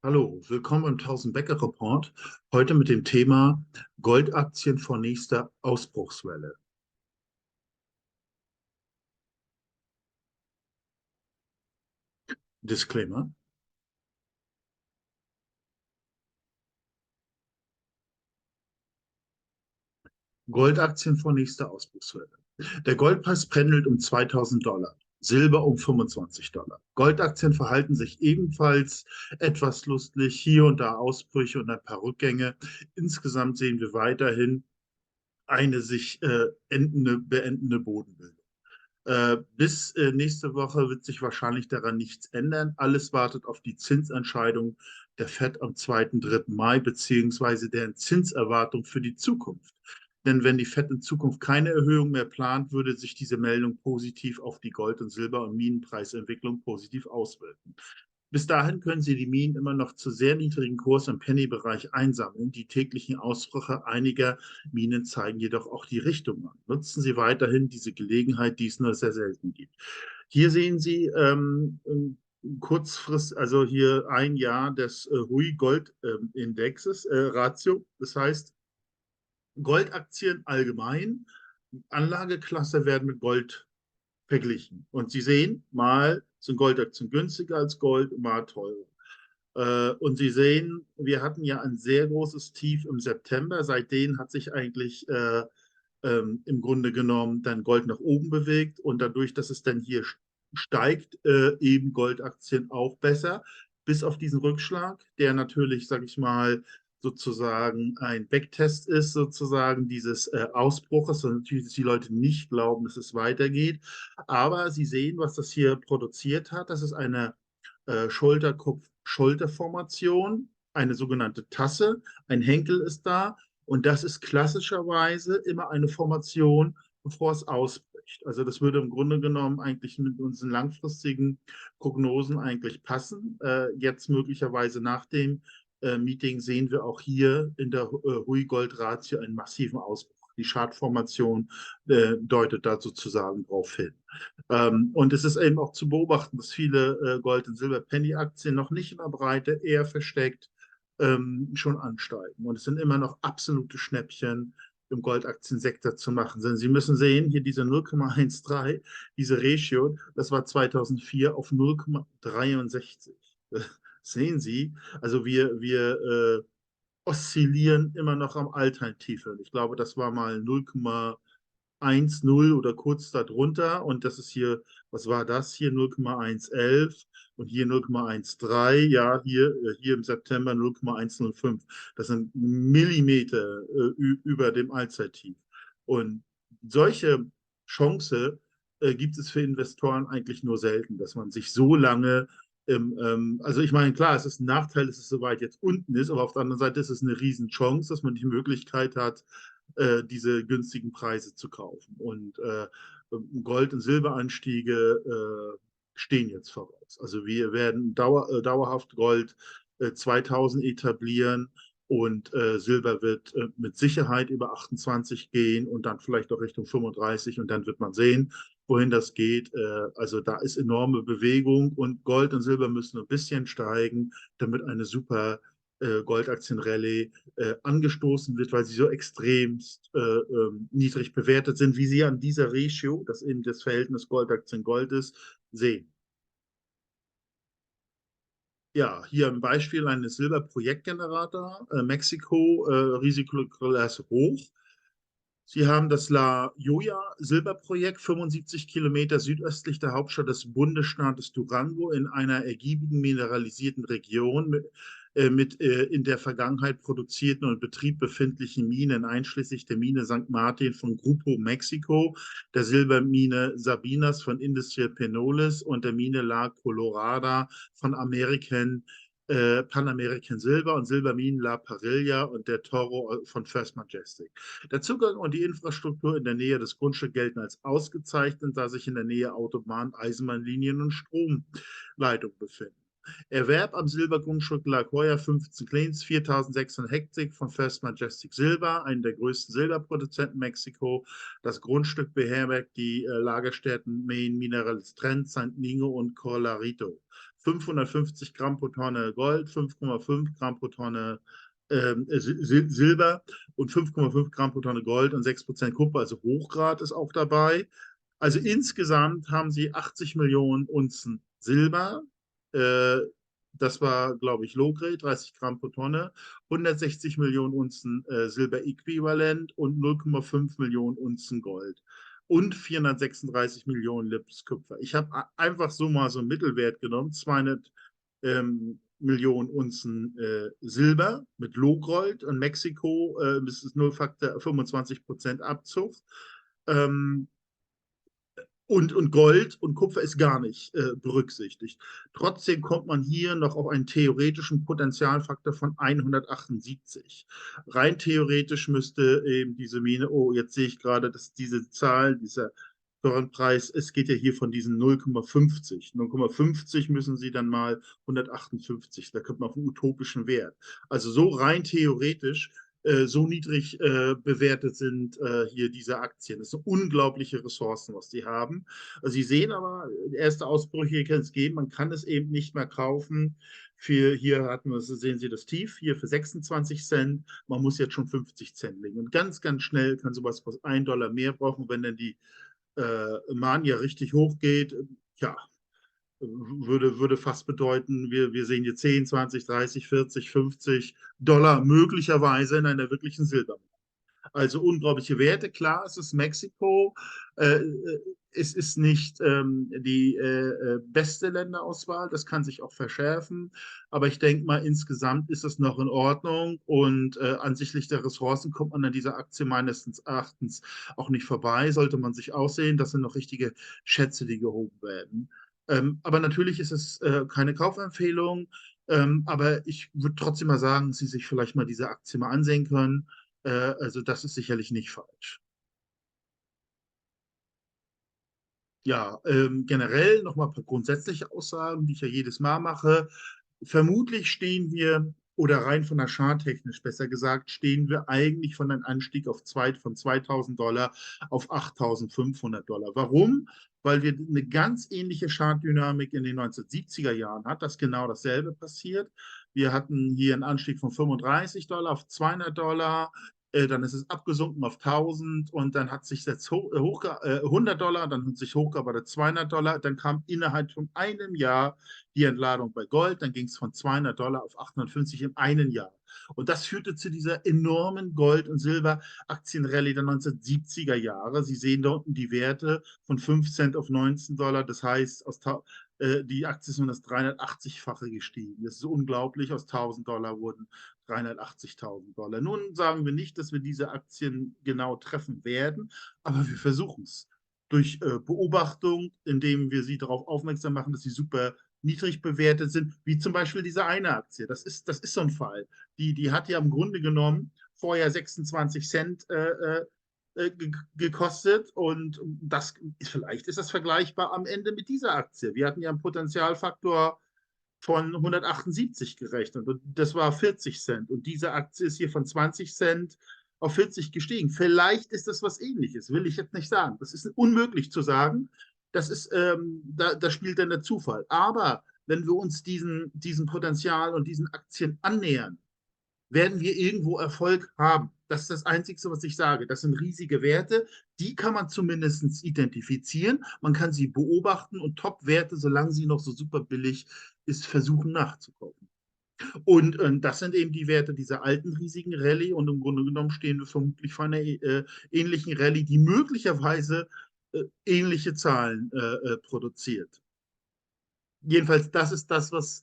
Hallo, willkommen im 1000 Bäcker Report. Heute mit dem Thema Goldaktien vor nächster Ausbruchswelle. Disclaimer. Goldaktien vor nächster Ausbruchswelle. Der Goldpreis pendelt um 2000 Dollar, Silber um 25 Dollar. Goldaktien verhalten sich ebenfalls etwas lustig, hier und da Ausbrüche und ein paar Rückgänge. Insgesamt sehen wir weiterhin eine sich beendende Bodenbildung. Bis nächste Woche wird sich wahrscheinlich daran nichts ändern. Alles wartet auf die Zinsentscheidung der FED am 2. 3. Mai beziehungsweise deren Zinserwartung für die Zukunft. Denn wenn die FED in Zukunft keine Erhöhung mehr plant, würde sich diese Meldung positiv auf die Gold- und Silber- und Minenpreisentwicklung positiv auswirken. Bis dahin können Sie die Minen immer noch zu sehr niedrigen Kurs im Penny-Bereich einsammeln. Die täglichen Ausbrüche einiger Minen zeigen jedoch auch die Richtung an. Nutzen Sie weiterhin diese Gelegenheit, die es nur sehr selten gibt. Hier sehen Sie kurzfristig, also hier ein Jahr des Hui-Gold-Indexes, Ratio. Das heißt, Goldaktien allgemein, Anlageklasse werden mit Gold verglichen. Und Sie sehen, mal sind Goldaktien günstiger als Gold, mal teurer. Und Sie sehen, wir hatten ja ein sehr großes Tief im September. Seitdem hat sich eigentlich im Grunde genommen dann Gold nach oben bewegt. Und dadurch, dass es dann hier steigt, eben Goldaktien auch besser. Bis auf diesen Rückschlag, der natürlich, sage ich mal, sozusagen ein Backtest ist, sozusagen dieses Ausbruches. Und natürlich, dass die Leute nicht glauben, dass es weitergeht. Aber Sie sehen, was das hier produziert hat. Das ist eine Schulter-Kopf-Schulter-Formation, eine sogenannte Tasse. Ein Henkel ist da. Und das ist klassischerweise immer eine Formation, bevor es ausbricht. Also das würde im Grunde genommen eigentlich mit unseren langfristigen Prognosen eigentlich passen. Jetzt möglicherweise nach dem Meeting sehen wir auch hier in der Hui-Gold-Ratio einen massiven Ausbruch. Die Chartformation deutet da sozusagen drauf hin. Und es ist eben auch zu beobachten, dass viele Gold- und Silber-Penny-Aktien noch nicht in der Breite, eher versteckt, schon ansteigen. Und es sind immer noch absolute Schnäppchen im Goldaktiensektor zu machen. Denn Sie müssen sehen, hier diese 0,13, diese Ratio, das war 2004 auf 0,63. Sehen Sie, also wir oszillieren immer noch am Alltime-Tief. Ich glaube, das war mal 0,10 oder kurz darunter. Und das ist hier, was war das hier? 0,111 und hier 0,13. Ja, hier im September 0,105. Das sind Millimeter über dem Allzeittief. Und solche Chance gibt es für Investoren eigentlich nur selten, dass man sich so lange also ich meine, klar, es ist ein Nachteil, dass es so weit jetzt unten ist, aber auf der anderen Seite ist es eine Riesenchance, dass man die Möglichkeit hat, diese günstigen Preise zu kaufen. Und Gold- und Silberanstiege stehen jetzt voraus. Also wir werden dauerhaft Gold 2000 etablieren und Silber wird mit Sicherheit über 28 gehen und dann vielleicht auch Richtung 35 und dann wird man sehen, wohin das geht. Also da ist enorme Bewegung und Gold und Silber müssen ein bisschen steigen, damit eine super Goldaktienrallye angestoßen wird, weil sie so extremst niedrig bewertet sind, wie Sie an dieser Ratio, das eben das Verhältnis Goldaktien Gold ist, sehen. Ja, hier ein Beispiel eines Silberprojektgenerator, Mexiko, Risikoklasse hoch. Sie haben das La Joya Silberprojekt, 75 Kilometer südöstlich der Hauptstadt des Bundesstaates Durango in einer ergiebigen mineralisierten Region mit in der Vergangenheit produzierten und in Betrieb befindlichen Minen, einschließlich der Mine St. Martin von Grupo Mexico, der Silbermine Sabinas von Industrial Penoles und der Mine La Colorada von Pan American Silver und Silberminen La Parilla und der Toro von First Majestic. Der Zugang und die Infrastruktur in der Nähe des Grundstücks gelten als ausgezeichnet, da sich in der Nähe Autobahn, Eisenbahnlinien und Stromleitungen befinden. Erwerb am Silbergrundstück La Jolla 15 Claims, 4.600 Hektar von First Majestic Silver, einem der größten Silberproduzenten Mexiko. Das Grundstück beherbergt die Lagerstätten Main Minerals Trend, San Niño und Corralito. 550 Gramm pro Tonne Gold, 5,5 Gramm pro Tonne Silber und 5,5 Gramm pro Tonne Gold und 6% Kupfer, also Hochgrad ist auch dabei. Also insgesamt haben sie 80 Millionen Unzen Silber. Äh, Das war, glaube ich, Low-Grade, 30 Gramm pro Tonne, 160 Millionen Unzen Silberäquivalent und 0,5 Millionen Unzen Gold und 436 Millionen Lips Kupfer. Ich habe einfach so mal so einen Mittelwert genommen, 200 Millionen Unzen Silber mit Low-Gold und Mexiko, das ist Nullfaktor 25% Abzug. Ähm, und Gold und Kupfer ist gar nicht berücksichtigt. Trotzdem kommt man hier noch auf einen theoretischen Potentialfaktor von 178. Rein theoretisch müsste eben diese Mine, oh, jetzt sehe ich gerade, dass diese Zahl, dieser Preis, es geht ja hier von diesen 0,50. 0,50 müssen Sie dann mal 158, da kommt man auf einen utopischen Wert. Also so rein theoretisch so niedrig bewertet sind hier diese Aktien. Das sind unglaubliche Ressourcen, was die haben. Also Sie sehen aber, erste Ausbrüche kann es geben, man kann es eben nicht mehr kaufen. Hier hatten wir, sehen Sie das Tief, hier für 26 Cent. Man muss jetzt schon 50 Cent legen. Und ganz, ganz schnell kann sowas was $1 mehr brauchen, wenn dann die Mania richtig hochgeht. Ja, würde fast bedeuten, wir sehen hier 10, 20, 30, 40, 50 Dollar möglicherweise in einer wirklichen Silbermine. Also unglaubliche Werte. Klar, es ist Mexiko. Es ist nicht die beste Länderauswahl. Das kann sich auch verschärfen. Aber ich denke mal, insgesamt ist es noch in Ordnung. Und ansichtlich der Ressourcen kommt man an dieser Aktie meines Erachtens auch nicht vorbei. Sollte man sich aussehen. Das sind noch richtige Schätze, die gehoben werden. Aber natürlich ist es keine Kaufempfehlung. Aber ich würde trotzdem mal sagen, dass Sie sich vielleicht mal diese Aktie mal ansehen können. Also das ist sicherlich nicht falsch. Ja, generell nochmal ein paar grundsätzliche Aussagen, die ich ja jedes Mal mache. Vermutlich stehen wir, oder rein von der charttechnisch besser gesagt, stehen wir eigentlich von einem Anstieg von 2000 Dollar auf 8500 Dollar. Warum? Weil wir eine ganz ähnliche Chartdynamik in den 1970er Jahren hat, dass genau dasselbe passiert. Wir hatten hier einen Anstieg von 35 Dollar auf 200 Dollar, dann ist es abgesunken auf 1000 und dann hat sich jetzt 100 Dollar, dann hat sich hochgearbeitet 200 Dollar, dann kam innerhalb von einem Jahr die Entladung bei Gold, dann ging es von 200 Dollar auf 850 in einem Jahr. Und das führte zu dieser enormen Gold- und Silberaktienrallye der 1970er Jahre. Sie sehen da unten die Werte von 5 Cent auf 19 Dollar, das heißt, die Aktie ist um das 380-fache gestiegen. Das ist unglaublich, aus 1000 Dollar wurden 380.000 Dollar. Nun sagen wir nicht, dass wir diese Aktien genau treffen werden, aber wir versuchen es. Durch Beobachtung, indem wir sie darauf aufmerksam machen, dass sie super niedrig bewertet sind, wie zum Beispiel diese eine Aktie. Das ist so ein Fall. Die hat ja im Grunde genommen vorher 26 Cent gekostet und vielleicht ist das vergleichbar am Ende mit dieser Aktie. Wir hatten ja einen Potenzialfaktor von 178 gerechnet und das war 40 Cent und diese Aktie ist hier von 20 Cent auf 40 gestiegen. Vielleicht ist das was Ähnliches, will ich jetzt nicht sagen. Das ist unmöglich zu sagen. Da spielt dann der Zufall. Aber wenn wir uns diesem Potenzial und diesen Aktien annähern, werden wir irgendwo Erfolg haben. Das ist das Einzige, was ich sage. Das sind riesige Werte, die kann man zumindest identifizieren. Man kann sie beobachten und Top-Werte, solange sie noch so super billig ist, versuchen nachzukaufen. Und das sind eben die Werte dieser alten riesigen Rallye und im Grunde genommen stehen wir vermutlich vor einer ähnlichen Rallye, die möglicherweise ähnliche Zahlen produziert. Jedenfalls, das ist das, was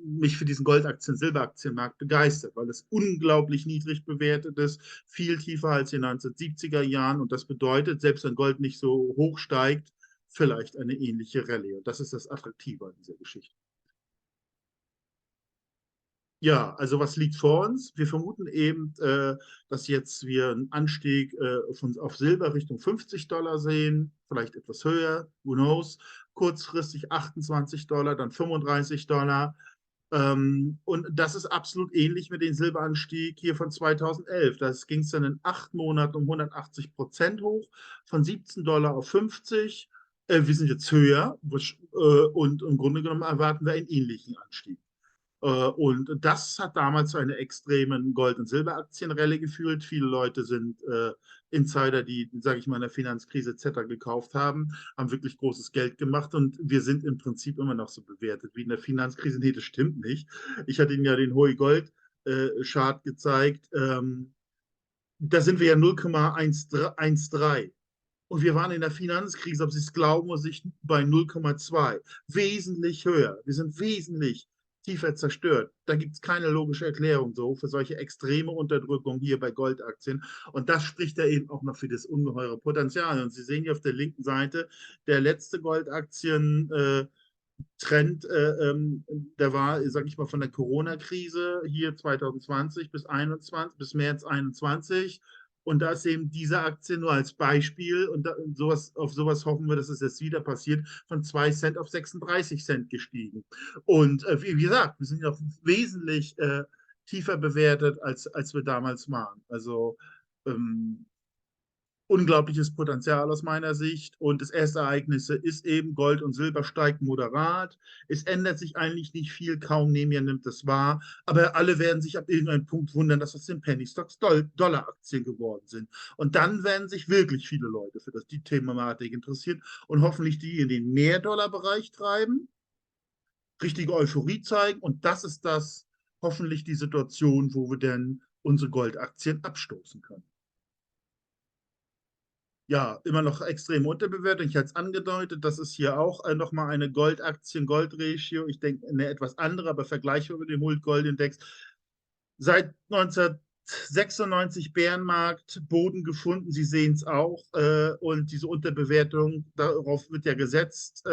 mich für diesen Goldaktien-, Silberaktienmarkt begeistert, weil es unglaublich niedrig bewertet ist, viel tiefer als in den 1970er Jahren. Und das bedeutet, selbst wenn Gold nicht so hoch steigt, vielleicht eine ähnliche Rallye. Und das ist das Attraktive an dieser Geschichte. Ja, also was liegt vor uns? Wir vermuten eben, dass jetzt wir einen Anstieg auf Silber Richtung $50 sehen, vielleicht etwas höher, who knows. Kurzfristig $28, dann $35. Und das ist absolut ähnlich mit dem Silberanstieg hier von 2011. Da ging es dann in 8 Monaten um 180% hoch, von $17 auf 50. Wir sind jetzt höher und im Grunde genommen erwarten wir einen ähnlichen Anstieg. Und das hat damals zu einer extremen Gold- und Silberaktienrallye geführt. Viele Leute sind Insider, die, sage ich mal, in der Finanzkrise etc. gekauft haben wirklich großes Geld gemacht und wir sind im Prinzip immer noch so bewertet wie in der Finanzkrise. Nee, das stimmt nicht. Ich hatte Ihnen ja den Hohe Gold Chart gezeigt. Da sind wir ja 0,13. Und wir waren in der Finanzkrise, ob Sie es glauben oder nicht, bei 0,2. Wesentlich höher. Wir sind wesentlich tiefer zerstört. Da gibt es keine logische Erklärung so für solche extreme Unterdrückung hier bei Goldaktien. Und das spricht ja eben auch noch für das ungeheure Potenzial. Und Sie sehen hier auf der linken Seite, der letzte Goldaktien Trend, der war, sag ich mal, von der Corona-Krise hier 2020 bis 21, bis März 21. Und da ist eben diese Aktie nur als Beispiel und auf sowas hoffen wir, dass es jetzt wieder passiert, von 2 Cent auf 36 Cent gestiegen. Und wie gesagt, wir sind ja wesentlich tiefer bewertet, als wir damals waren. Also ähm, unglaubliches Potenzial aus meiner Sicht. Und das erste Ereignis ist eben, Gold und Silber steigt moderat. Es ändert sich eigentlich nicht viel, kaum jemand nimmt das wahr. Aber alle werden sich ab irgendeinem Punkt wundern, dass das den Penny Stocks Dollaraktien geworden sind. Und dann werden sich wirklich viele Leute für die Thematik interessieren und hoffentlich die in den Mehr-Dollar-Bereich treiben, richtige Euphorie zeigen. Und das ist das hoffentlich die Situation, wo wir dann unsere Goldaktien abstoßen können. Ja, immer noch extrem unterbewertet. Ich hatte es angedeutet, das ist hier auch nochmal eine Goldaktien-Gold-Ratio. Ich denke, eine etwas andere, aber vergleichbar mit dem Gold-Index. Seit 1996 Bärenmarkt, Boden gefunden, Sie sehen es auch. Und diese Unterbewertung, darauf wird ja gesetzt,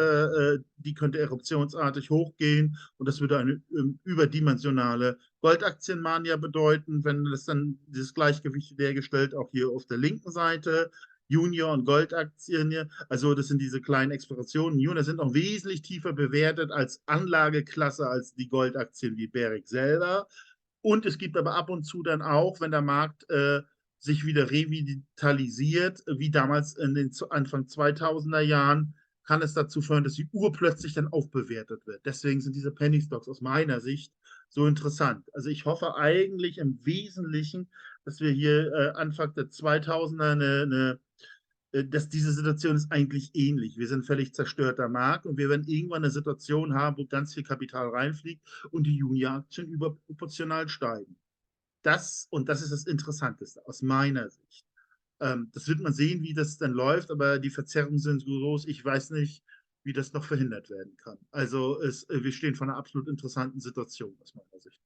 die könnte eruptionsartig hochgehen. Und das würde eine überdimensionale Goldaktienmania bedeuten, wenn es dann dieses Gleichgewicht hergestellt, auch hier auf der linken Seite. Junior- und Goldaktien, also das sind diese kleinen Explorationen. Junior sind noch wesentlich tiefer bewertet als Anlageklasse als die Goldaktien wie Barrick selber. Und es gibt aber ab und zu dann auch, wenn der Markt sich wieder revitalisiert, wie damals in den Anfang 2000er Jahren, kann es dazu führen, dass die Uhr plötzlich dann aufbewertet wird. Deswegen sind diese Penny Stocks aus meiner Sicht so interessant. Also ich hoffe eigentlich im Wesentlichen, dass wir hier Anfang der 2000er dass diese Situation ist eigentlich ähnlich. Wir sind völlig zerstörter Markt und wir werden irgendwann eine Situation haben, wo ganz viel Kapital reinfliegt und die Junior-Aktien überproportional steigen. Das ist das Interessanteste aus meiner Sicht. Das wird man sehen, wie das dann läuft, aber die Verzerrungen sind so groß. Ich weiß nicht, wie das noch verhindert werden kann. Also wir stehen vor einer absolut interessanten Situation aus meiner Sicht.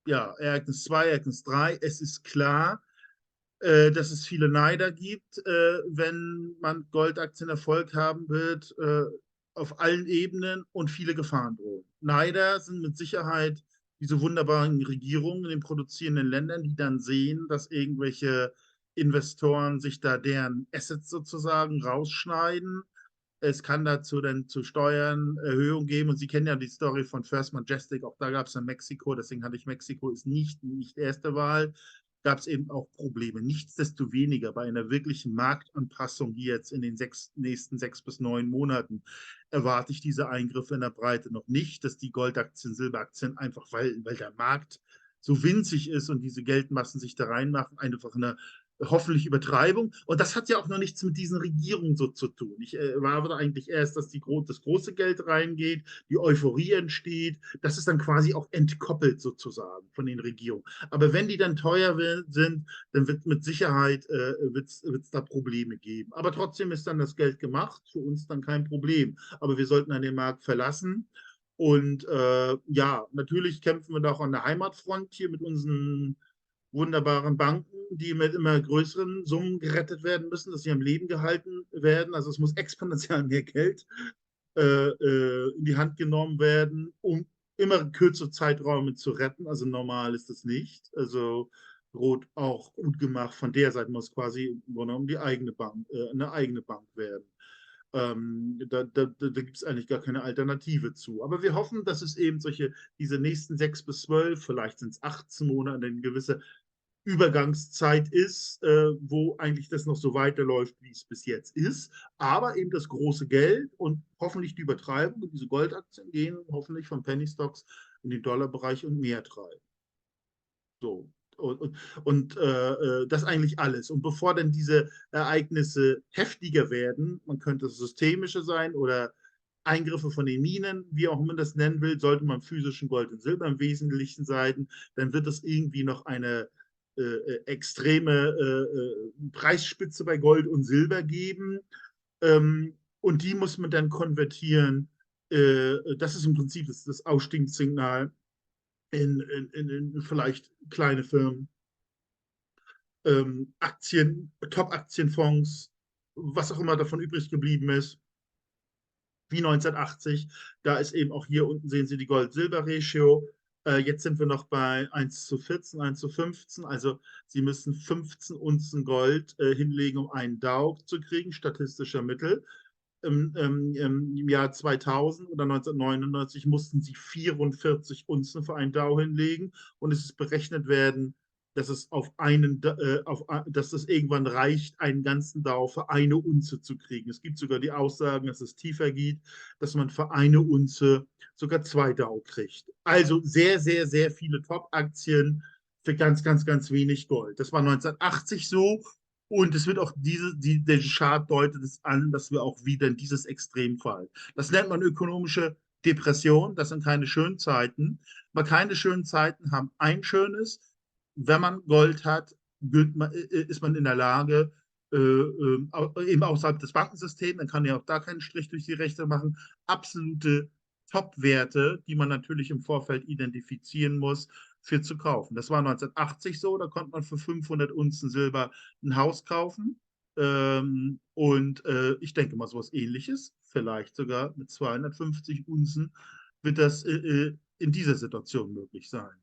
Ja, Ereignis 2, Ereignis 3. Es ist klar, dass es viele Neider gibt, wenn man Goldaktien Erfolg haben wird, auf allen Ebenen und viele Gefahren drohen. Neider sind mit Sicherheit diese wunderbaren Regierungen in den produzierenden Ländern, die dann sehen, dass irgendwelche Investoren sich da deren Assets sozusagen rausschneiden. Es kann dazu dann zu Steuererhöhungen geben. Und Sie kennen ja die Story von First Majestic. Auch da gab es in Mexiko, deswegen hatte ich Mexiko, ist nicht erste Wahl, gab es eben auch Probleme. Nichtsdestoweniger bei einer wirklichen Marktanpassung, die jetzt in den nächsten 6 bis 9 Monaten, erwarte ich diese Eingriffe in der Breite noch nicht, dass die Goldaktien, Silberaktien einfach, weil der Markt so winzig ist und diese Geldmassen sich da reinmachen, einfach eine hoffentlich Übertreibung. Und das hat ja auch noch nichts mit diesen Regierungen so zu tun. Ich erwarte eigentlich erst, dass das große Geld reingeht, die Euphorie entsteht. Das ist dann quasi auch entkoppelt sozusagen von den Regierungen. Aber wenn die dann teuer sind, dann wird mit Sicherheit wird's da Probleme geben. Aber trotzdem ist dann das Geld gemacht, für uns dann kein Problem. Aber wir sollten dann den Markt verlassen. Und ja, natürlich kämpfen wir da auch an der Heimatfront hier mit unseren wunderbaren Banken, die mit immer größeren Summen gerettet werden müssen, dass sie am Leben gehalten werden. Also es muss exponentiell mehr Geld in die Hand genommen werden, um immer kürzere Zeiträume zu retten. Also normal ist das nicht. Also droht auch gut gemacht. Von der Seite muss quasi die eigene Bank, eine eigene Bank werden. Da gibt es eigentlich gar keine Alternative zu. Aber wir hoffen, dass es eben diese nächsten 6 bis 12, vielleicht sind es 18 Monate, eine gewisse Übergangszeit ist, wo eigentlich das noch so weiterläuft, wie es bis jetzt ist. Aber eben das große Geld und hoffentlich die Übertreibung und diese Goldaktien gehen hoffentlich von Penny Stocks in den Dollarbereich und mehr treiben. So. Und das eigentlich alles. Und bevor dann diese Ereignisse heftiger werden, man könnte es systemische sein oder Eingriffe von den Minen, wie auch man das nennen will, sollte man physischen Gold und Silber im Wesentlichen sein, dann wird es irgendwie noch eine extreme Preisspitze bei Gold und Silber geben. Und die muss man dann konvertieren. Das ist im Prinzip das Ausstiegssignal in vielleicht kleine Firmen, Aktien, Top-Aktienfonds, was auch immer davon übrig geblieben ist, wie 1980. Da ist eben auch hier unten, sehen Sie die Gold-Silber-Ratio. Jetzt sind wir noch bei 1:14, 1:15. Also Sie müssen 15 Unzen Gold hinlegen, um einen Dow zu kriegen, statistischer Mittel. Im Jahr 2000 oder 1999 mussten sie 44 Unzen für einen Dow hinlegen und es ist berechnet werden, dass es dass es irgendwann reicht, einen ganzen Dow für eine Unze zu kriegen. Es gibt sogar die Aussagen, dass es tiefer geht, dass man für eine Unze sogar 2 Dow kriegt. Also sehr, sehr, sehr viele Top-Aktien für ganz, ganz, ganz wenig Gold. Das war 1980 so und es wird auch der Chart deutet es an, dass wir auch wieder in dieses Extrem fallen. Das nennt man ökonomische Depression. Das sind keine schönen Zeiten. Aber keine schönen Zeiten haben ein schönes. Wenn man Gold hat, ist man in der Lage, eben außerhalb des Bankensystems, dann kann ja auch da keinen Strich durch die Rechnung machen, absolute Top-Werte, die man natürlich im Vorfeld identifizieren muss, für zu kaufen. Das war 1980 so, da konnte man für 500 Unzen Silber ein Haus kaufen. Ich denke mal, so etwas Ähnliches, vielleicht sogar mit 250 Unzen, wird das in dieser Situation möglich sein.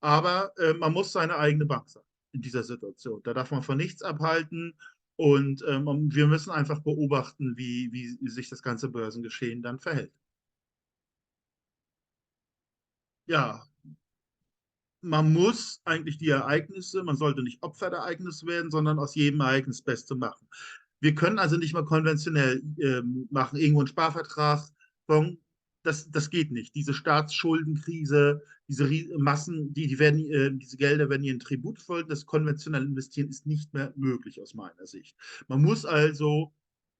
Aber man muss seine eigene Bank sein in dieser Situation. Da darf man von nichts abhalten. Und wir müssen einfach beobachten, wie sich das ganze Börsengeschehen dann verhält. Ja, man muss eigentlich die Ereignisse, man sollte nicht Opfer der Ereignisse werden, sondern aus jedem Ereignis das Beste machen. Wir können also nicht mal konventionell machen, irgendwo einen Sparvertrag. Das geht nicht. Diese Staatsschuldenkrise, diese Massen, diese Gelder werden ihren Tribut folgen. Das konventionelle Investieren ist nicht mehr möglich aus meiner Sicht. Man muss also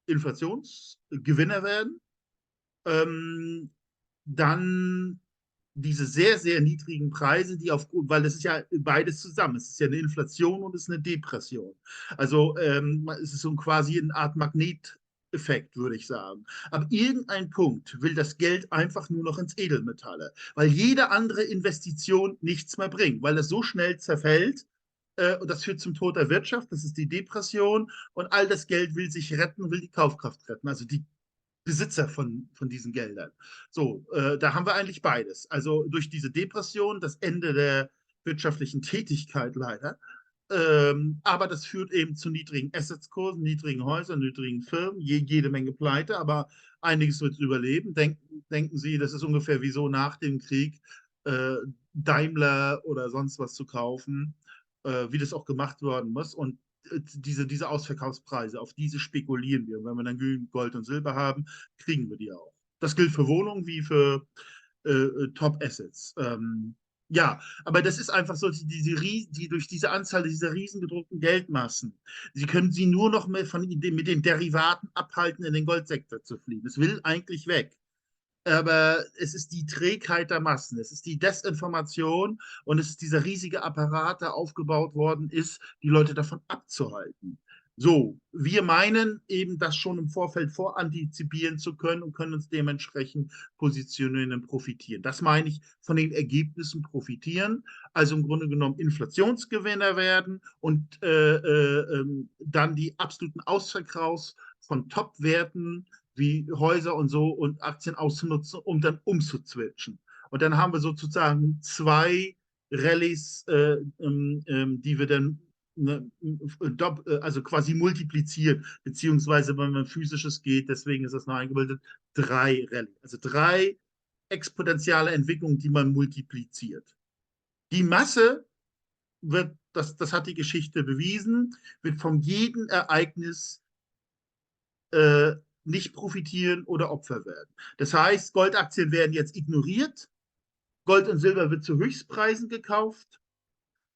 Inflationsgewinner werden. Ähm, Dann diese sehr, sehr niedrigen Preise, weil das ist ja beides zusammen. Es ist ja eine Inflation und es ist eine Depression. Also es ist so quasi eine Art Magneteffekt, würde ich sagen. Ab irgendein Punkt will das Geld einfach nur noch ins Edelmetalle, weil jede andere Investition nichts mehr bringt, weil es so schnell zerfällt. Und das führt zum Tod der Wirtschaft, das ist die Depression und all das Geld will sich retten, will die Kaufkraft retten. Also die Besitzer von diesen Geldern. So, da haben wir eigentlich beides. Also durch diese Depression, das Ende der wirtschaftlichen Tätigkeit leider. Aber das führt eben zu niedrigen Assetskursen, niedrigen Häusern, niedrigen Firmen, jede Menge Pleite, aber einiges wird überleben. Denken Sie, das ist ungefähr wie so nach dem Krieg, äh, Daimler oder sonst was zu kaufen, wie das auch gemacht worden muss. Und diese Ausverkaufspreise, auf diese spekulieren wir. Und wenn wir dann genügend Gold und Silber haben, kriegen wir die auch. Das gilt für Wohnungen wie für Top-Assets. Ja, aber das ist einfach so, durch diese Anzahl dieser riesengedruckten Geldmassen, sie können sie nur noch mit den Derivaten abhalten, in den Goldsektor zu fliegen. Es will eigentlich weg. Aber es ist die Trägheit der Massen, es ist die Desinformation und es ist dieser riesige Apparat, der aufgebaut worden ist, die Leute davon abzuhalten. So, wir meinen eben, das schon im Vorfeld vorantizipieren zu können und können uns dementsprechend positionieren und profitieren. Das meine ich, von den Ergebnissen profitieren, also im Grunde genommen Inflationsgewinner werden und dann die absoluten Ausverkaufs von Top-Werten wie Häuser und so und Aktien auszunutzen, um dann umzuzwitschen. Und dann haben wir sozusagen zwei Rallyes, die wir dann ne, also quasi multiplizieren, beziehungsweise wenn man physisches geht, deswegen ist das noch eingebildet, drei Rallye. Also drei exponentielle Entwicklungen, die man multipliziert. Die Masse wird, das hat die Geschichte bewiesen, wird von jedem Ereignis äh, nicht profitieren oder Opfer werden. Das heißt, Goldaktien werden jetzt ignoriert, Gold und Silber wird zu Höchstpreisen gekauft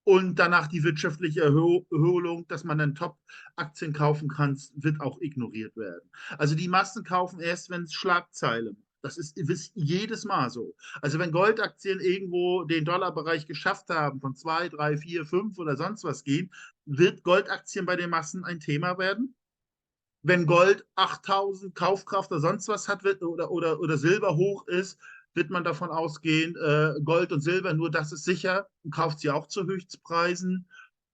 und danach die wirtschaftliche Erholung, dass man dann Top-Aktien kaufen kann, wird auch ignoriert werden. Also die Massen kaufen erst, wenn es Schlagzeilen. Das ist jedes Mal so. Also wenn Goldaktien irgendwo den Dollarbereich geschafft haben, von 2, 3, 4, 5 oder sonst was gehen, wird Goldaktien bei den Massen ein Thema werden. Wenn Gold 8000 Kaufkraft oder sonst was hat oder Silber hoch ist, wird man davon ausgehen, Gold und Silber, nur das ist sicher, und kauft sie auch zu Höchstpreisen.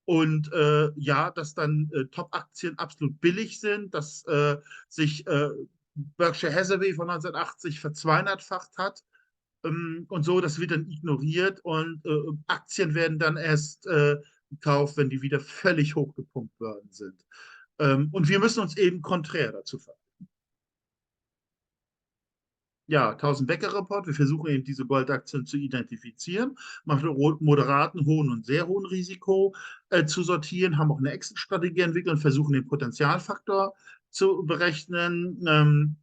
Und ja, dass dann Top-Aktien absolut billig sind, dass sich Berkshire Hathaway von 1980 verzweieinhalbfacht hat und so, das wird dann ignoriert und Aktien werden dann erst gekauft, wenn die wieder völlig hochgepumpt worden sind. Und wir müssen uns eben konträr dazu verhalten. Ja, 1000-Becker-Report. Wir versuchen eben diese Goldaktien zu identifizieren, machen moderaten, hohen und sehr hohen Risiko zu sortieren, haben auch eine Exit-Strategie entwickelt und versuchen den Potenzialfaktor zu berechnen.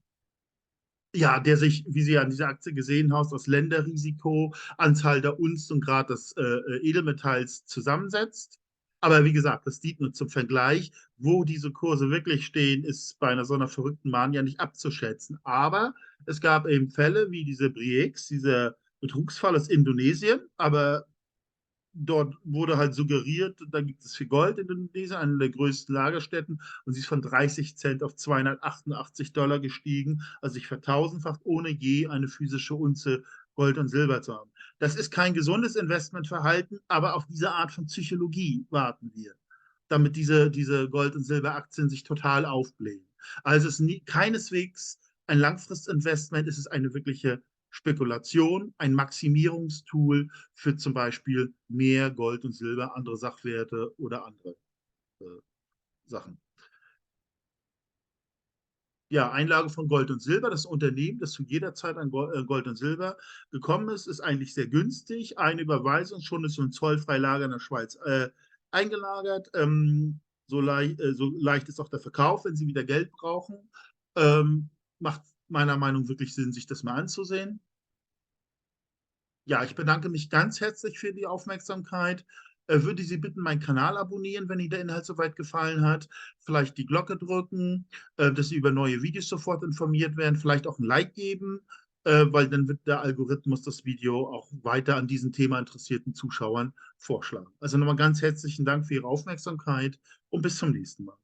Ja, der sich, wie Sie an dieser Aktie gesehen haben, aus Länderrisiko, Anzahl der Unzen und Grad des Edelmetalls zusammensetzt. Aber wie gesagt, das dient nur zum Vergleich. Wo diese Kurse wirklich stehen, ist bei einer so einer verrückten Mania nicht abzuschätzen. Aber es gab eben Fälle wie diese Briex, dieser Betrugsfall aus Indonesien. Aber dort wurde halt suggeriert, da gibt es viel Gold in Indonesien, eine der größten Lagerstätten, und sie ist von 30 Cent auf 288 Dollar gestiegen, also sich vertausendfacht, ohne je eine physische Unze Gold und Silber zu haben. Das ist kein gesundes Investmentverhalten, aber auf diese Art von Psychologie warten wir, damit diese Gold- und Silberaktien sich total aufblähen. Also es ist keineswegs ein Langfristinvestment, es ist eine wirkliche Spekulation, ein Maximierungstool für zum Beispiel mehr Gold und Silber, andere Sachwerte oder andere äh, Sachen. Ja, Einlage von Gold und Silber. Das Unternehmen, das zu jeder Zeit an Gold und Silber gekommen ist, ist eigentlich sehr günstig. Eine Überweisung schon ist so ein zollfrei Lager in der Schweiz eingelagert. So leicht ist auch der Verkauf, wenn Sie wieder Geld brauchen. Macht meiner Meinung nach wirklich Sinn, sich das mal anzusehen. Ja, ich bedanke mich ganz herzlich für die Aufmerksamkeit. Würde Sie bitten, meinen Kanal abonnieren, wenn Ihnen der Inhalt soweit gefallen hat. Vielleicht die Glocke drücken, dass Sie über neue Videos sofort informiert werden. Vielleicht auch ein Like geben, weil dann wird der Algorithmus das Video auch weiter an diesem Thema interessierten Zuschauern vorschlagen. Also nochmal ganz herzlichen Dank für Ihre Aufmerksamkeit und bis zum nächsten Mal.